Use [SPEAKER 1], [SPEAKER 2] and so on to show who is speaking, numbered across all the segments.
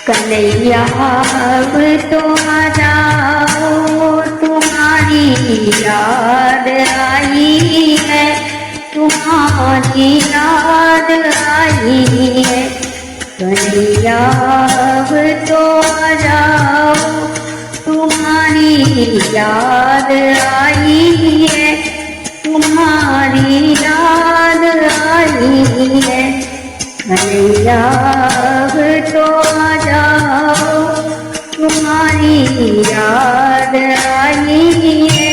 [SPEAKER 1] कन्हैया अब तो आ जाओ, तुम्हारी याद आई है, तुम्हारी याद आई है। कन्हैया अब तो आ जाओ, तुम्हारी याद आई है, तुम्हारी याद आई है। कन्हैया अब तो आ जाओ, तुम्हारी याद आई है।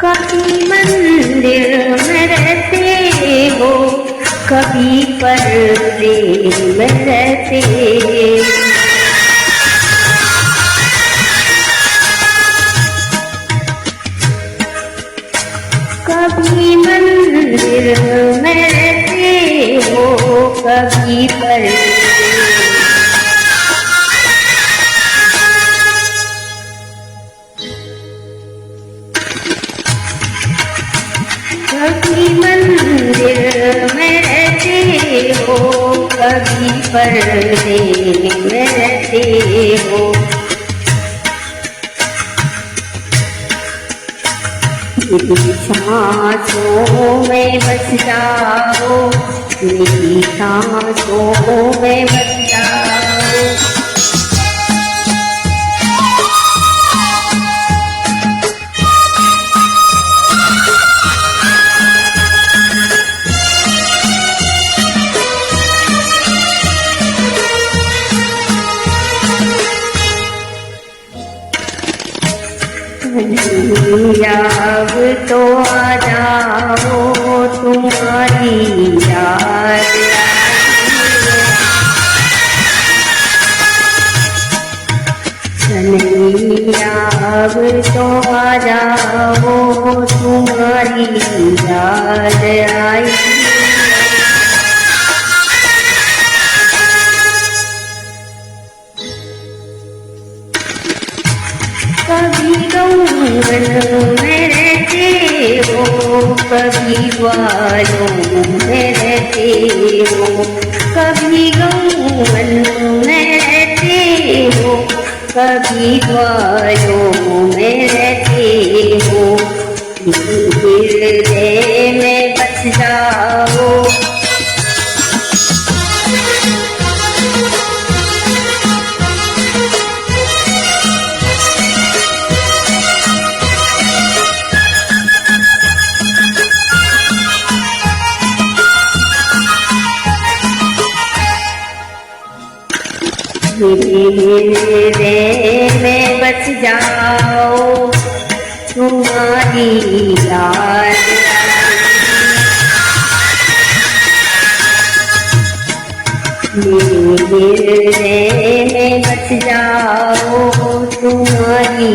[SPEAKER 1] कभी मंदिर में रहते हो, कभी पर्दे में रहते। कभी मंदिर में रहते हो, कभी पर्दे। कभी मंदिर में रहते हो, कभी पर्दे में रहते हो। मेरी सांसों में बस जाओ, मेरी सांसों में बस जाओ। कन्हैया अब तो आ जाओ, तुम्हारी याद कन्हैया अब तो आ जाओ, तुम्हारी याद आई। कभी गौवन में रहते हो, कभी ग्वालों में रहते हो। कभी गौवन में रहते हो, कभी ग्वालों में रहते हो। हृदय में बस जाओ, हृदय में बस जाओ, तुम्हारी याद हृदय में बस जाओ, तुम्हारी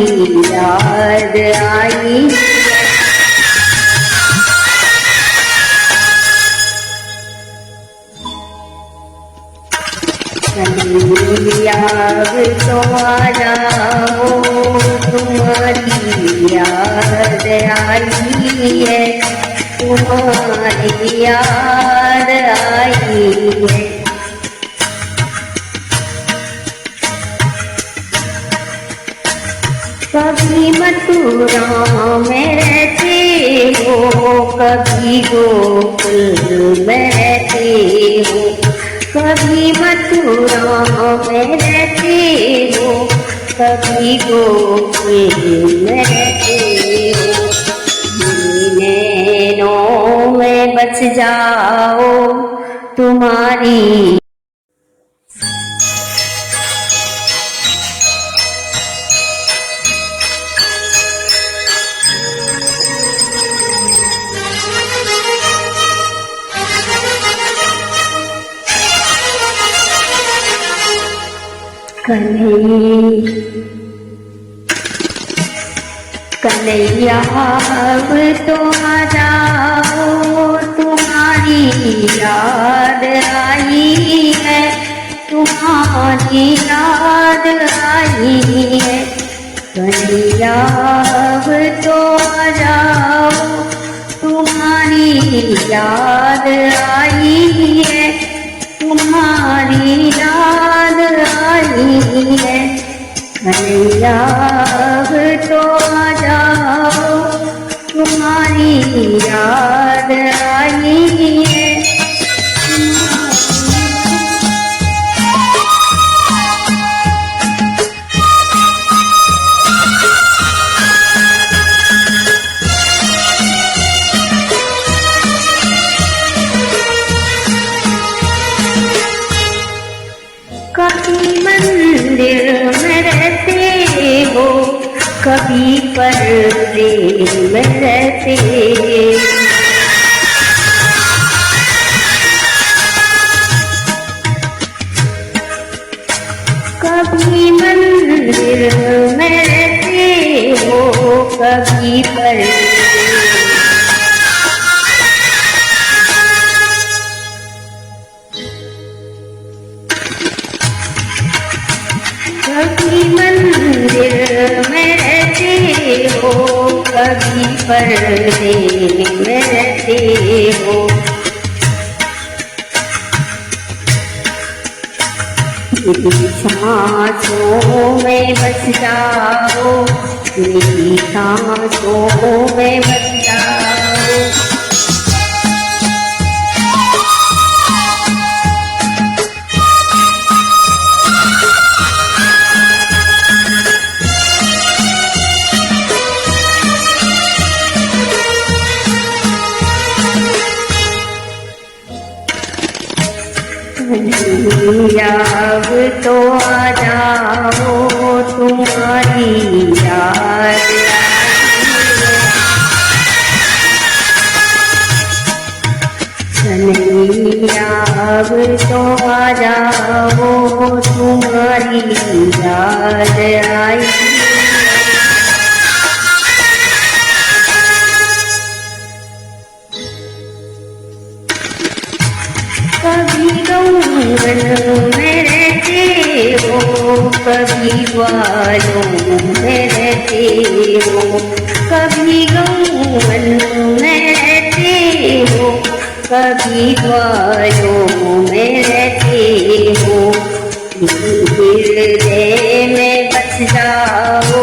[SPEAKER 1] याद आई। कन्हैया अब तो आ जाओ, तुम्हारी याद आई है, तुम्हारी याद आई है। कभी मथुरा में रहते हो, कभी गोकुल में रहते हो। कभी मथुरा में रहते हो, कभी गोकुल में रहते हो। नैनों में बस जाओ, तुम्हारी कन्हैया अब तो आ जाओ, तुम्हारी याद आई तुम्हारी याद आई है, कन्हैया अब तो आ जाओ, तुम्हारी याद आई है, तुम्हारी याद आई है, कन्हैया अब तो आ जाओ, तुम्हारी याद आई है। कभी मंदिर में रहते हो, कभी पर्दे में रहते, कभी मंदिर में रहते हो, कभी पर्दे, कभी मंदिर में रहते हो, कभी पर्दे में रहते हो, मेरी सांसों में बस जाओ, मेरी सांसों में बस जाओ, कन्हैया अब तो आ जाओ, तुम्हारी याद कन्हैया अब तो आ जाओ, तुम्हारी याद आई, कभी गौवन में रहते हो, कभी ग्वालों में रहते हो, कभी गौवन में रहते हो, कभी ग्वालों में रहते हो, हृदय में बस जाओ,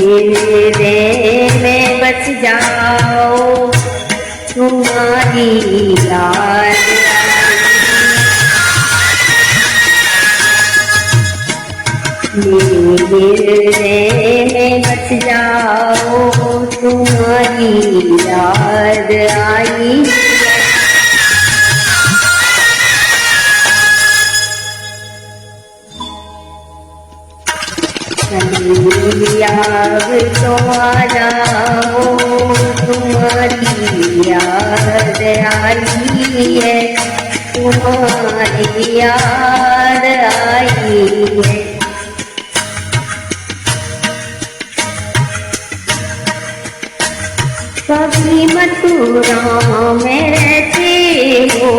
[SPEAKER 1] हृदय में बस जाओ, तुम्हारी याद हृदय में बस जाओ, तुम्हारी याद आई, कन्हैया अब तो आ जाओ, तुम्हारी याद आई है, तुम्हारी याद आई है, कभी मथुरा में रहते हो,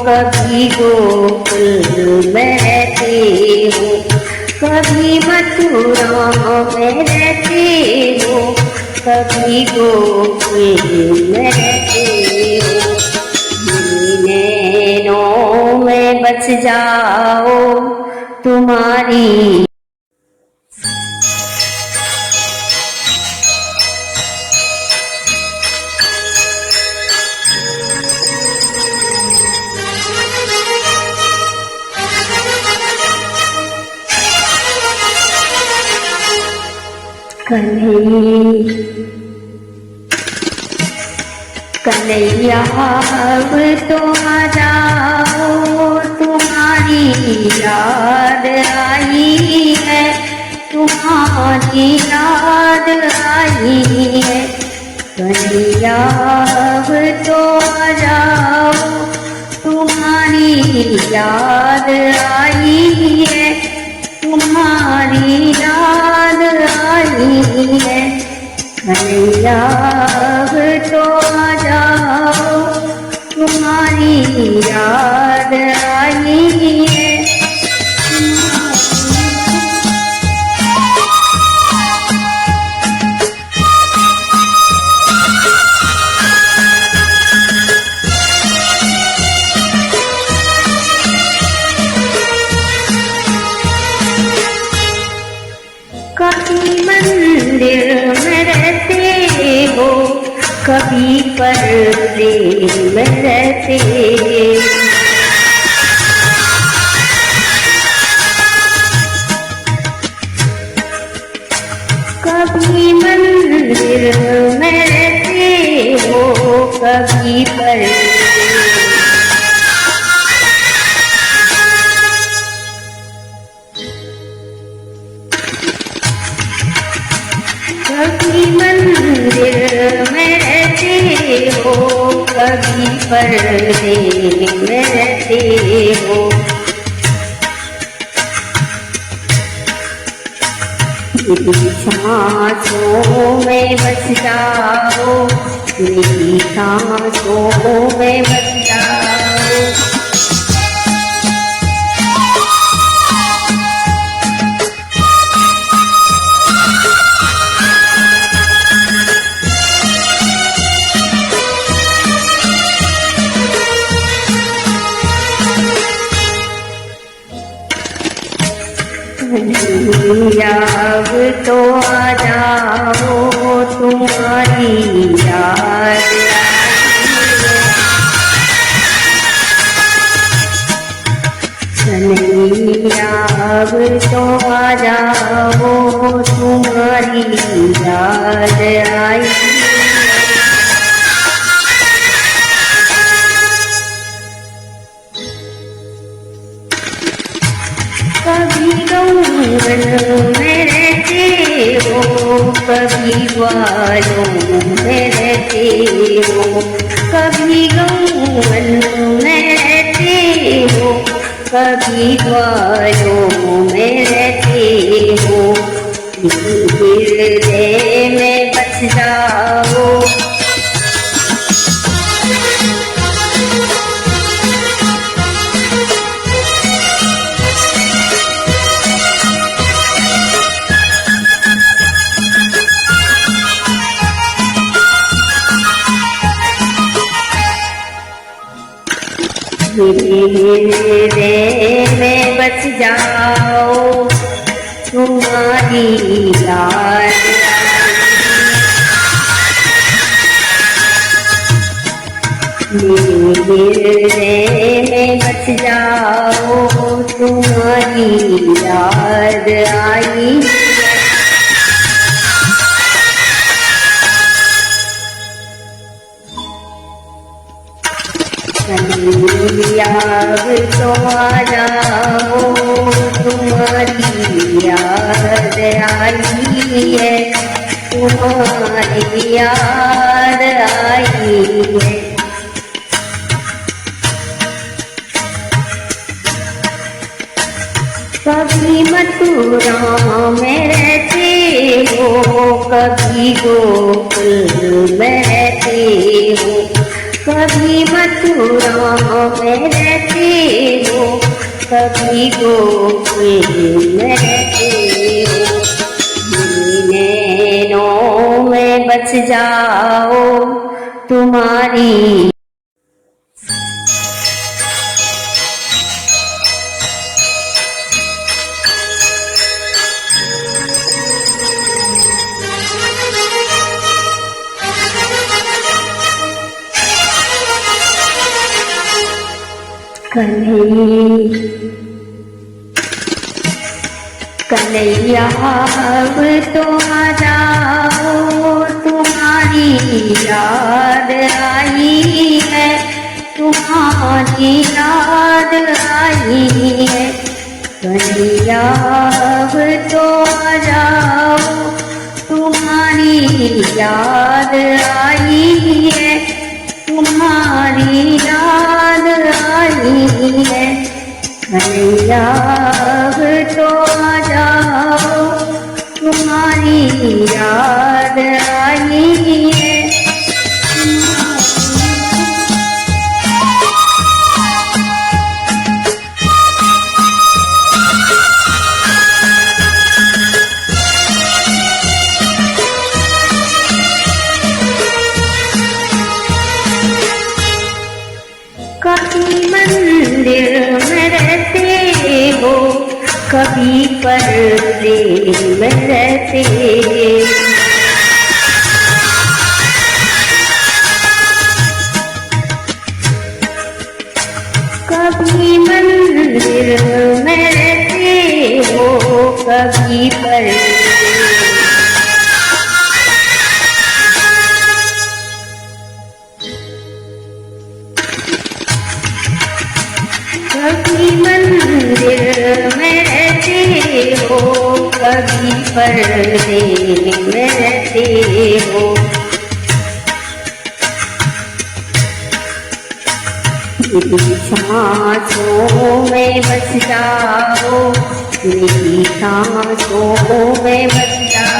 [SPEAKER 1] कभी गोकुल में रहते हो, कभी मथुरा में रहते हो, कभी गोकुल में रहते हो, नैनों में बस जाओ, तुम्हारी कन्हैया अब तो आ जाओ, तुम्हारी याद आई है, तुम्हारी याद आई है, कन्हैया अब तो आ जाओ, है। कन्हैया अब तो आ जाओ, तुम्हारी याद आई है। कभी मंदिर में रहते हो, कभी पर्दे में रहते। कभी मंदिर में रहते हो, कभी पर्दे। कभी मंदिर में रहते हो, कभी पर्दे में रहते हो। मेरी सांसों में बस जाओ, मेरी सांसों में बस जाओ। कन्हैया अब तो आ जाओ, तुम्हारी याद कन्हैया अब तो आ जाओ, तुम्हारी याद आई। कभी गौवन में रहते हो, कभी ग्वालों में रहते हो। कभी गौवन में रहते हो, कभी ग्वालों में रहते हो। हृदय में बस जाओ, हृदय में बस जाओ, तुम्हारी याद मेरे हृदय में बस जाओ, तुम्हारी याद आई। कन्हैया अब तो आ जाओ, तुम्हारी याद आई है। तुम्हारी याद आई है। कभी मथुरा में रहते हो, कभी गोकुल में रहते हो। कभी मथुरा में रहते हो, कभी गोकुल में रहते हो। नैनों में बस जाओ, तुम्हारी कन्हैया अब तो आ जाओ, तुम्हारी याद आई है। तुम्हारी याद आई है। कन्हैया अब तो आ जाओ, तुम्हारी याद आई है। तुम्हारी याद आई है। कन्हैया अब तो आ जाओ, तुम्हारी याद आई है। कभी मंदिर में रहते हो, कभी पर्दे में रहते, कभी मंदिर में रहते हो, कभी पर्दे, कभी मंदिर में रहते हो, कभी पर्दे में रहते हो। मेरी सांसों में बस जाओ, मेरी सांसों में बस जाओ।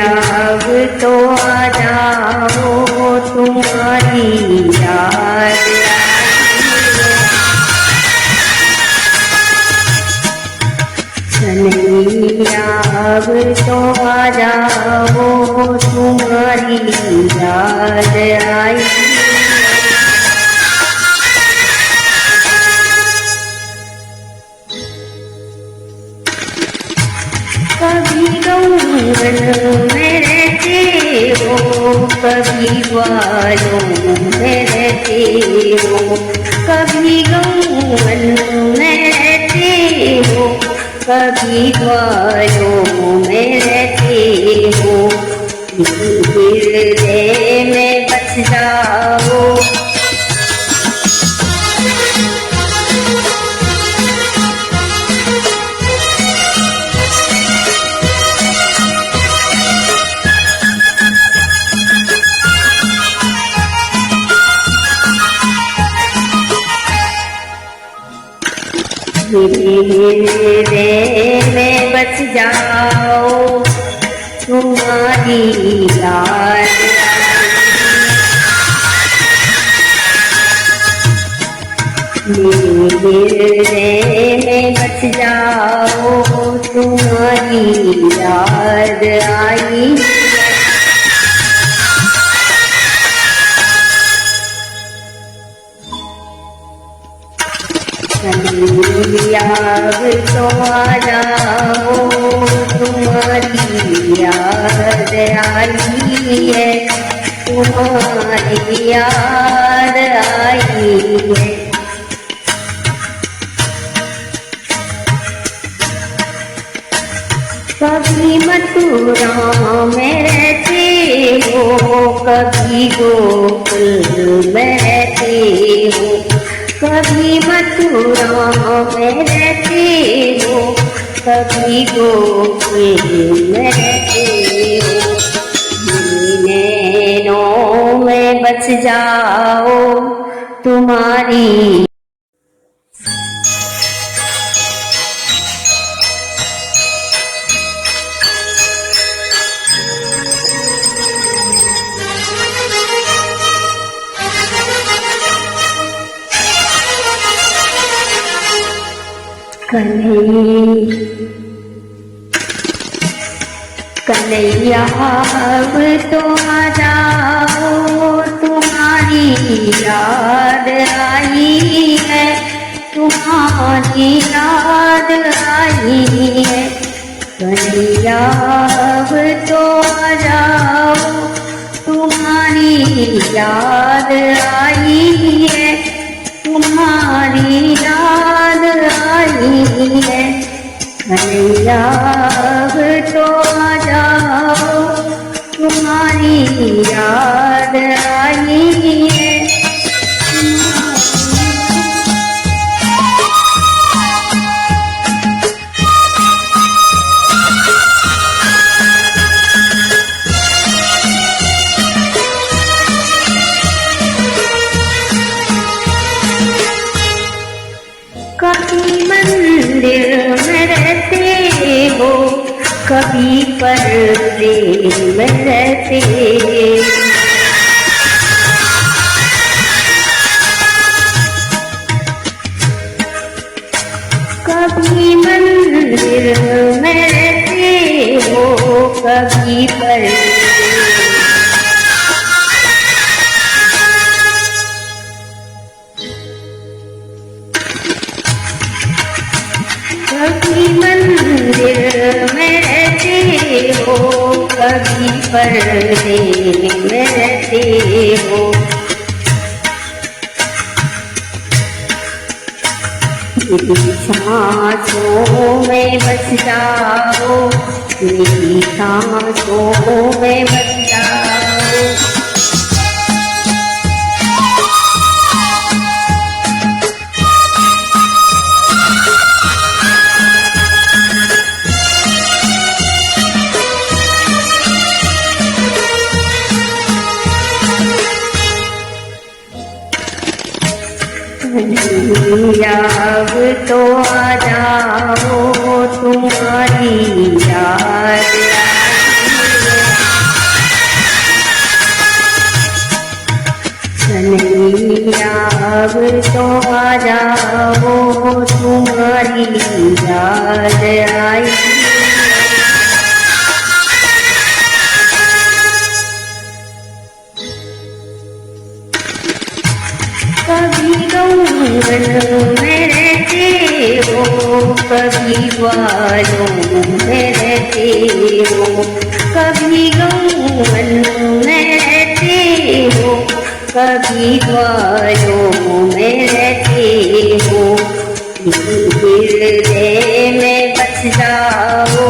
[SPEAKER 1] अब तो आ जाओ, तुम्हारी याद कन्हैया, अब तो आ जाओ, तुम्हारी याद आई। कभी गौवन में रहते हो, कभी ग्वालों में रहते हो, कभी गौवन में रहते हो, कभी ग्वालों में रहते हो। हृदय में बस जाओ, हृदय में बस जाओ, तुम्हारी याद हृदय में बस जाओ, तुम्हारी याद आई। अब तो आ जाओ, तुम्हारी याद आई है, तुम्हारी याद आई है। कभी मथुरा में रहते हो, कभी गोकुल में रहते हो, कभी मथुरा में रहते हो, कभी गोकुल में रहते हो। नैनों में बस जाओ, तुम्हारी कन्हैया, अब तो आ जाओ, तुम्हारी याद आई है, तुम्हारी याद आई है। कन्हैया, अब तो आ जाओ, तुम्हारी याद आई है, तुम्हारी याद आई है। कन्हैया, अब तो आ जाओ, तुम्हारी याद आई है। कभी पर्दे में रहते, कभी मंदिर में रहते हो, कभी पर्दे, कभी मंदिर में रहते हो, कभी पर्दे में रहते हो। मेरी सांसों में बस जाओ, मेरी सांसों में बस जाओ, अब तो आ जाओ, तुम्हारी याद कन्हैया, अब तो आ जाओ, तुम्हारी याद आई। कभी गौवन में रहते हो, कभी ग्वालों में रहते हो, कभी गौवन में रहते हो, कभी ग्वालों में रहते हो। हृदय में बस जाओ,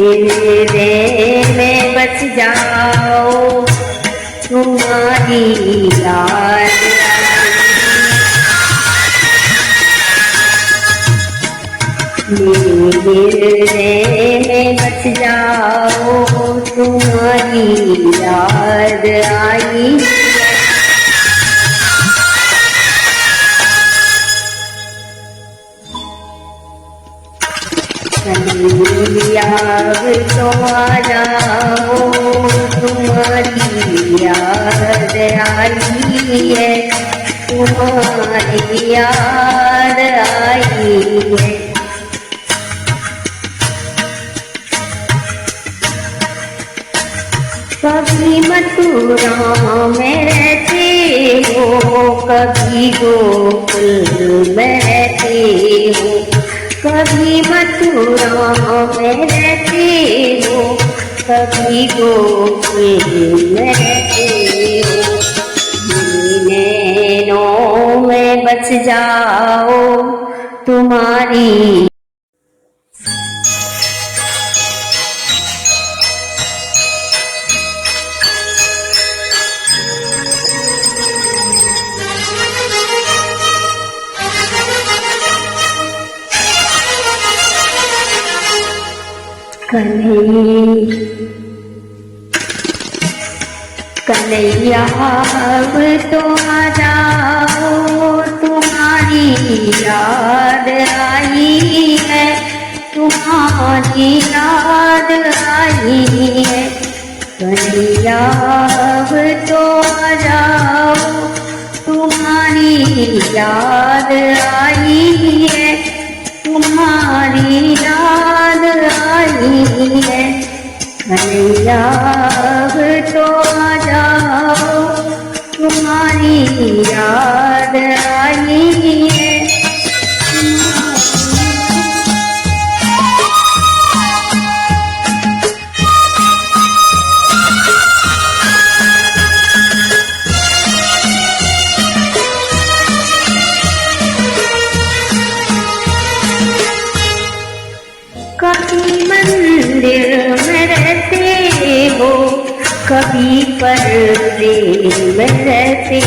[SPEAKER 1] हृदय में बस जाओ, तुम्हारी याद मेरे हृदय में बस जाओ, तुम्हारी याद आई। अब तो आ जाओ, तुम्हारी याद आई है, तुम्हारी याद आई है। कभी मथुरा में रहते हो, कभी गोकुल में रहते हो, कभी मथुरा में रहते हो, कभी गोकुल में रहते हो। नैनों में बस जाओ, तुम्हारी कन्हैया, अब तो आ जाओ, तुम्हारी याद आई है, तुम्हारी याद आई है। कन्हैया, अब तो आ जाओ, तुम्हारी याद आई है, तुम्हारी याद आई है। कन्हैया, अब तो आ जाओ, तुम्हारी याद आई है। कभी मंदिर में रहते हो, कभी पर्दे में रहते,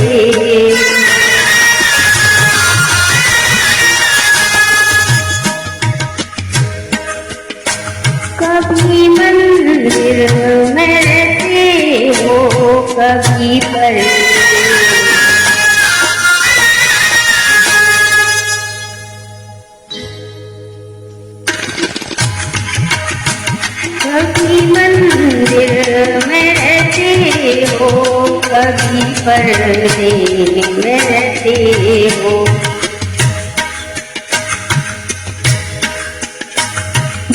[SPEAKER 1] पर्दे में रहते हो।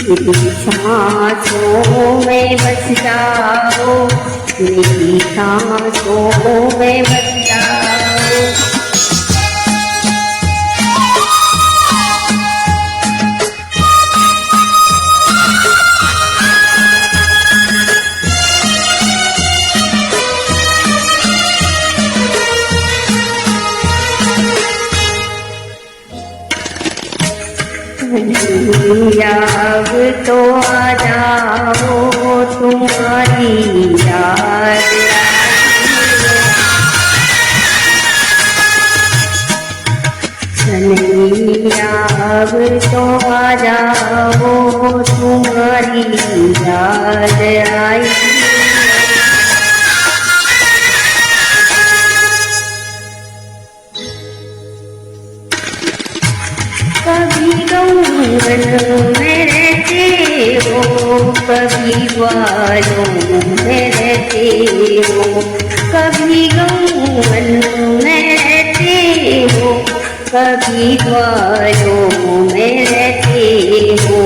[SPEAKER 1] मेरी सांसों में बस जाओ, मेरी सांसों में बस जाओ। याद तो आ जाओ, तुम्हारी याद याद तो आ जाओ, तुम्हारी याद आई। कभी गौवन में रहते हो, कभी वालों में रहते हो। कभी गौवन में रहते हो, कभी वालों में रहते हो।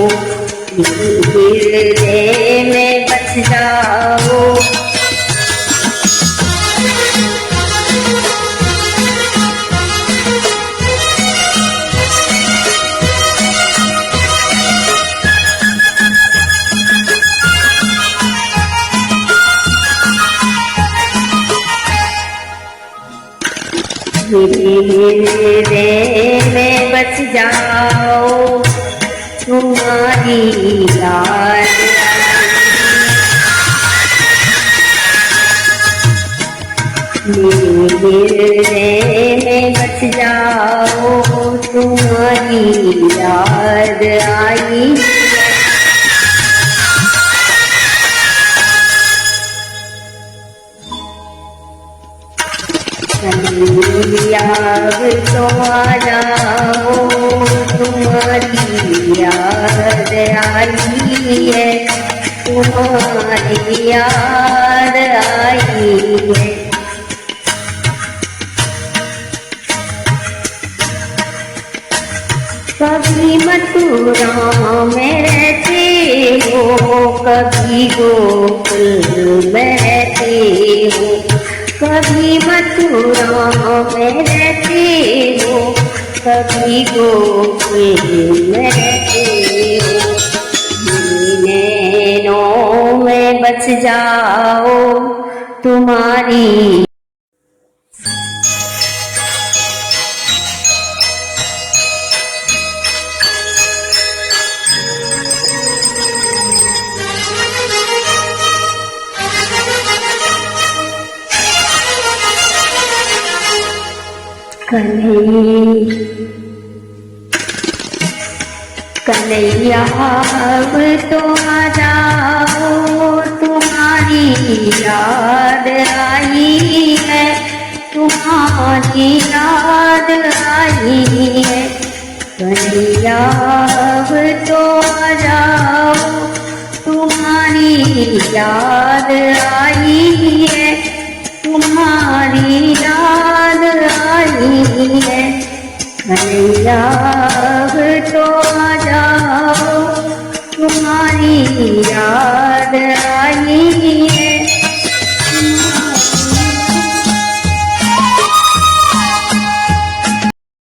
[SPEAKER 1] हृदय में बस जाओ, हृदय में बस जाओ, तुम्हारी याद मेरे हृदय में बस जाओ, तुम्हारी याद आई। याद तो आ जाओ, तुम्हारी याद आई है, तुम्हारी याद आई है। कभी मथुरा में रहते हो, कभी गोकुल में रहते हो। कभी मथुरा में रहते हो, कभी गोकुल में रहते हो। नैनों में बस जाओ, तुम्हारी कन्हैया अब तो आ जाओ, तुम्हारी याद आई है, तुम्हारी याद आई है। कन्हैया अब तो आ जाओ, तुम्हारी याद आई है, तुम्हारी याद आई है। कन्हैया अब तो आ जाओ, तुम्हारी याद